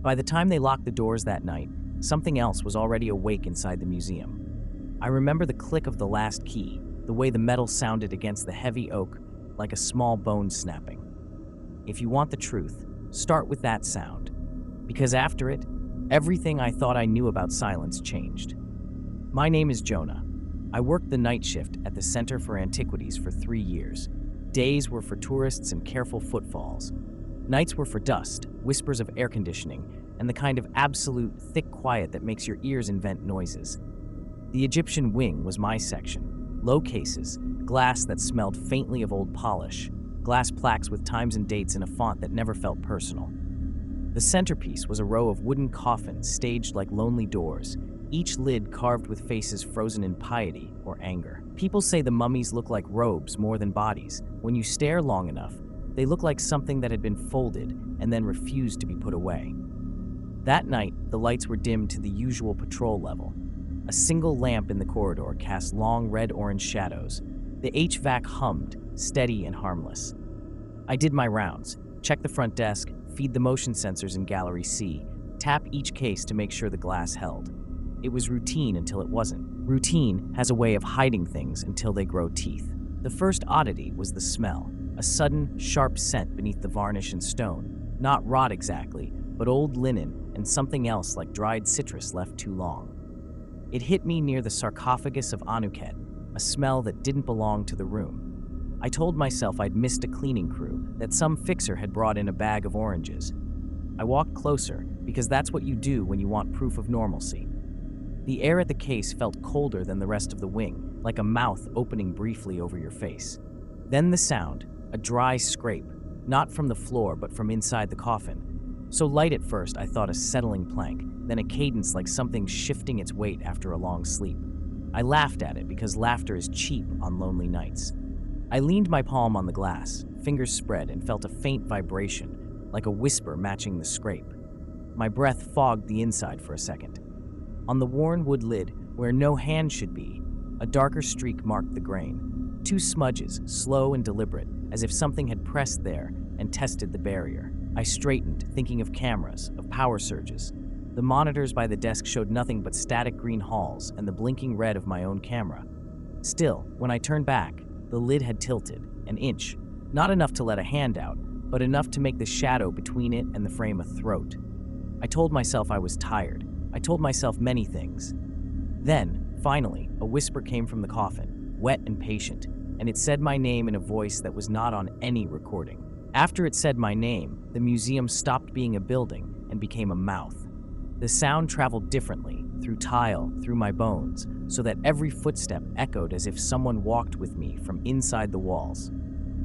By the time they locked the doors that night, something else was already awake inside the museum. I remember the click of the last key, the way the metal sounded against the heavy oak like a small bone snapping. If you want the truth, start with that sound, because after it, everything I thought I knew about silence changed. My name is Jonah. I worked the night shift at the Center for Antiquities for 3 years. Days were for tourists and careful footfalls. Nights were for dust, whispers of air conditioning, and the kind of absolute thick quiet that makes your ears invent noises. The Egyptian wing was my section. Low cases, glass that smelled faintly of old polish, glass plaques with times and dates in a font that never felt personal. The centerpiece was a row of wooden coffins staged like lonely doors, each lid carved with faces frozen in piety or anger. People say the mummies look like robes more than bodies. When you stare long enough, they look like something that had been folded and then refused to be put away. That night, the lights were dimmed to the usual patrol level. A single lamp in the corridor cast long red-orange shadows. The HVAC hummed, steady and harmless. I did my rounds, checked the front desk, feed the motion sensors in Gallery C, tap each case to make sure the glass held. It was routine until it wasn't. Routine has a way of hiding things until they grow teeth. The first oddity was the smell, a sudden, sharp scent beneath the varnish and stone. Not rot exactly, but old linen and something else like dried citrus left too long. It hit me near the sarcophagus of Anuket, a smell that didn't belong to the room. I told myself I'd missed a cleaning crew, that some fixer had brought in a bag of oranges. I walked closer, because that's what you do when you want proof of normalcy. The air at the case felt colder than the rest of the wing, like a mouth opening briefly over your face. Then the sound, a dry scrape, not from the floor but from inside the coffin. So light at first I thought a settling plank, then a cadence like something shifting its weight after a long sleep. I laughed at it because laughter is cheap on lonely nights. I leaned my palm on the glass, fingers spread, and felt a faint vibration, like a whisper matching the scrape. My breath fogged the inside for a second. On the worn wood lid, where no hand should be, a darker streak marked the grain. 2 smudges, slow and deliberate, as if something had pressed there and tested the barrier. I straightened, thinking of cameras, of power surges. The monitors by the desk showed nothing but static green halls and the blinking red of my own camera. Still, when I turned back, the lid had tilted, an inch. Not enough to let a hand out, but enough to make the shadow between it and the frame a throat. I told myself I was tired. I told myself many things. Then, finally, a whisper came from the coffin, wet and patient, and it said my name in a voice that was not on any recording. After it said my name, the museum stopped being a building and became a mouth. The sound traveled differently, through tile, through my bones, so that every footstep echoed as if someone walked with me from inside the walls.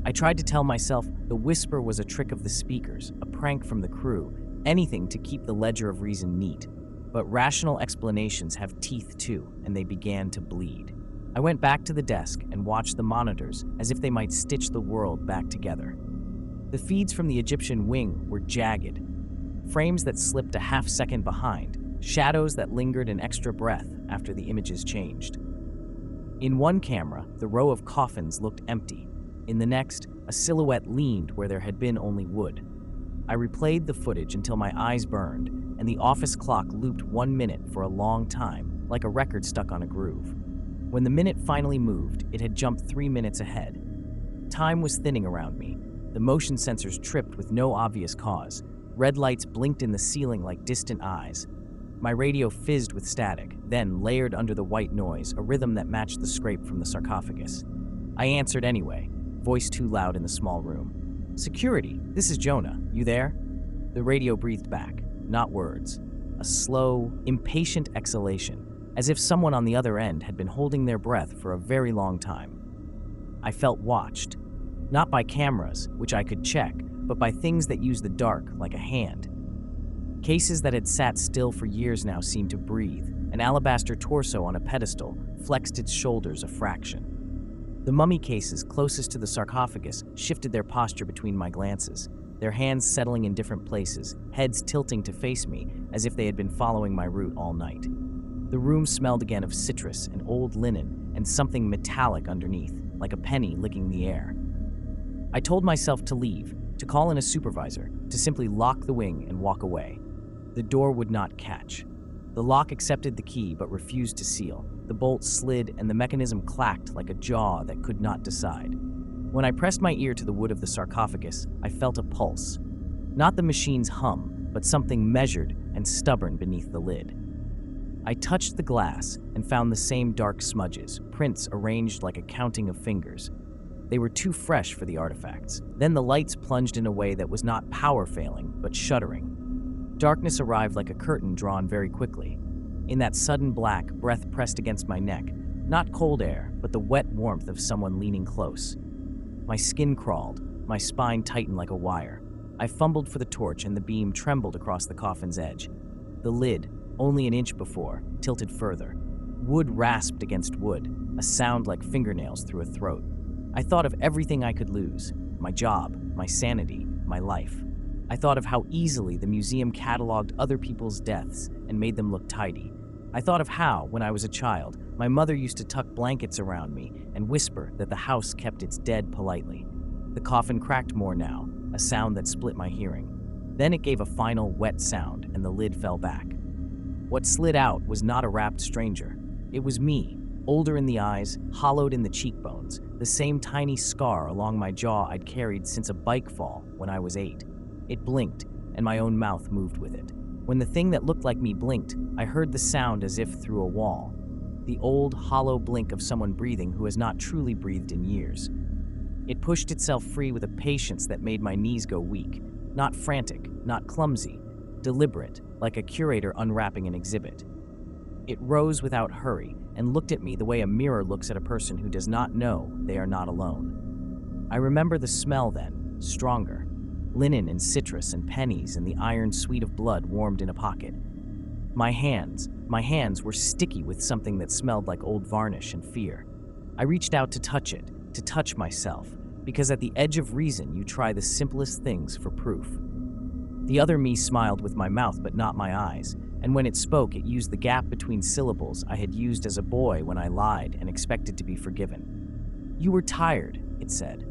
I tried to tell myself the whisper was a trick of the speakers, a prank from the crew, anything to keep the ledger of reason neat. But rational explanations have teeth too, and they began to bleed. I went back to the desk and watched the monitors as if they might stitch the world back together. The feeds from the Egyptian wing were jagged, frames that slipped a half-second behind, shadows that lingered an extra breath after the images changed. In one camera, the row of coffins looked empty. In the next, a silhouette leaned where there had been only wood. I replayed the footage until my eyes burned, and the office clock looped 1 minute for a long time, like a record stuck on a groove. When the minute finally moved, it had jumped 3 minutes ahead. Time was thinning around me. The motion sensors tripped with no obvious cause. Red lights blinked in the ceiling like distant eyes. My radio fizzed with static, then, layered under the white noise, a rhythm that matched the scrape from the sarcophagus. I answered anyway, voice too loud in the small room. "Security, this is Jonah. You there?" The radio breathed back, not words. A slow, impatient exhalation, as if someone on the other end had been holding their breath for a very long time. I felt watched. Not by cameras, which I could check, but by things that use the dark like a hand. Cases that had sat still for years now seemed to breathe. An alabaster torso on a pedestal flexed its shoulders a fraction. The mummy cases closest to the sarcophagus shifted their posture between my glances, their hands settling in different places, heads tilting to face me as if they had been following my route all night. The room smelled again of citrus and old linen and something metallic underneath, like a penny licking the air. I told myself to leave, to call in a supervisor, to simply lock the wing and walk away. The door would not catch. The lock accepted the key but refused to seal. The bolt slid and the mechanism clacked like a jaw that could not decide. When I pressed my ear to the wood of the sarcophagus, I felt a pulse. Not the machine's hum, but something measured and stubborn beneath the lid. I touched the glass and found the same dark smudges, prints arranged like a counting of fingers. They were too fresh for the artifacts. Then the lights plunged in a way that was not power failing, but shuddering. Darkness arrived like a curtain drawn very quickly. In that sudden black, breath pressed against my neck, not cold air, but the wet warmth of someone leaning close. My skin crawled, my spine tightened like a wire. I fumbled for the torch and the beam trembled across the coffin's edge. The lid, only an inch before, tilted further. Wood rasped against wood, a sound like fingernails through a throat. I thought of everything I could lose: my job, my sanity, my life. I thought of how easily the museum cataloged other people's deaths and made them look tidy. I thought of how, when I was a child, my mother used to tuck blankets around me and whisper that the house kept its dead politely. The coffin cracked more now, a sound that split my hearing. Then it gave a final wet sound and the lid fell back. What slid out was not a wrapped stranger. It was me, older in the eyes, hollowed in the cheekbones, the same tiny scar along my jaw I'd carried since a bike fall when I was 8. It blinked, and my own mouth moved with it. When the thing that looked like me blinked, I heard the sound as if through a wall. The old, hollow blink of someone breathing who has not truly breathed in years. It pushed itself free with a patience that made my knees go weak. Not frantic, not clumsy, deliberate, like a curator unwrapping an exhibit. It rose without hurry and looked at me the way a mirror looks at a person who does not know they are not alone. I remember the smell then, stronger. Linen and citrus and pennies and the iron sweet of blood warmed in a pocket. My hands were sticky with something that smelled like old varnish and fear. I reached out to touch it, to touch myself, because at the edge of reason you try the simplest things for proof. The other me smiled with my mouth but not my eyes, and when it spoke it used the gap between syllables I had used as a boy when I lied and expected to be forgiven. "You were tired," it said.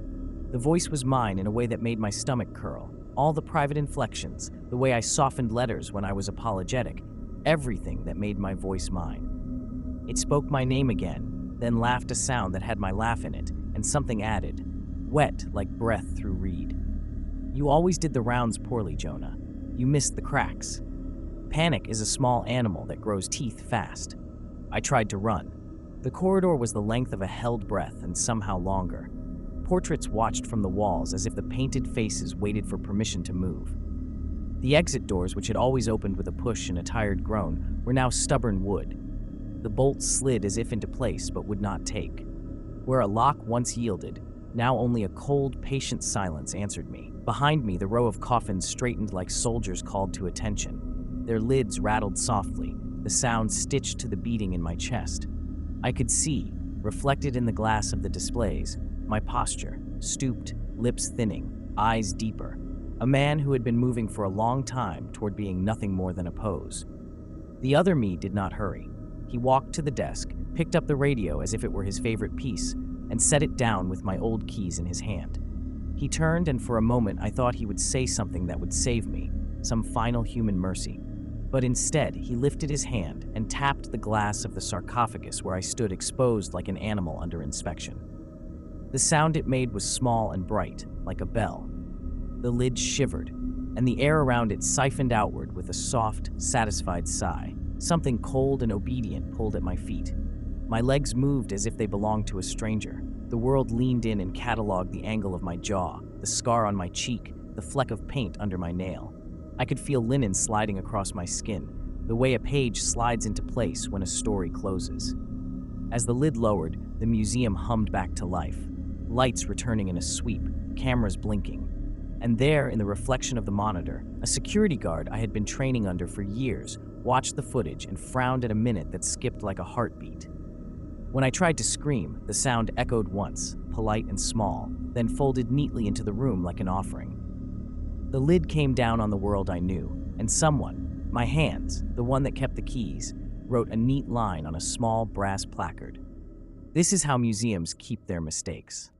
The voice was mine in a way that made my stomach curl. All the private inflections, the way I softened letters when I was apologetic, everything that made my voice mine. It spoke my name again, then laughed a sound that had my laugh in it, and something added, wet like breath through reed. "You always did the rounds poorly, Jonah. You missed the cracks. Panic is a small animal that grows teeth fast." I tried to run. The corridor was the length of a held breath and somehow longer. Portraits watched from the walls as if the painted faces waited for permission to move. The exit doors, which had always opened with a push and a tired groan, were now stubborn wood. The bolts slid as if into place but would not take. Where a lock once yielded, now only a cold, patient silence answered me. Behind me, the row of coffins straightened like soldiers called to attention. Their lids rattled softly, the sound stitched to the beating in my chest. I could see, reflected in the glass of the displays, my posture, stooped, lips thinning, eyes deeper. A man who had been moving for a long time toward being nothing more than a pose. The other me did not hurry. He walked to the desk, picked up the radio as if it were his favorite piece, and set it down with my old keys in his hand. He turned, and for a moment I thought he would say something that would save me, some final human mercy. But instead, he lifted his hand and tapped the glass of the sarcophagus where I stood exposed like an animal under inspection. The sound it made was small and bright, like a bell. The lid shivered, and the air around it siphoned outward with a soft, satisfied sigh. Something cold and obedient pulled at my feet. My legs moved as if they belonged to a stranger. The world leaned in and cataloged the angle of my jaw, the scar on my cheek, the fleck of paint under my nail. I could feel linen sliding across my skin, the way a page slides into place when a story closes. As the lid lowered, the museum hummed back to life. Lights returning in a sweep, cameras blinking. And there, in the reflection of the monitor, a security guard I had been training under for years watched the footage and frowned at a minute that skipped like a heartbeat. When I tried to scream, the sound echoed once, polite and small, then folded neatly into the room like an offering. The lid came down on the world I knew, and someone, my hands, the one that kept the keys, wrote a neat line on a small brass placard. "This is how museums keep their mistakes."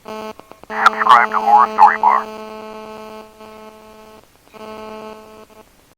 Subscribe to Horror Story Bar.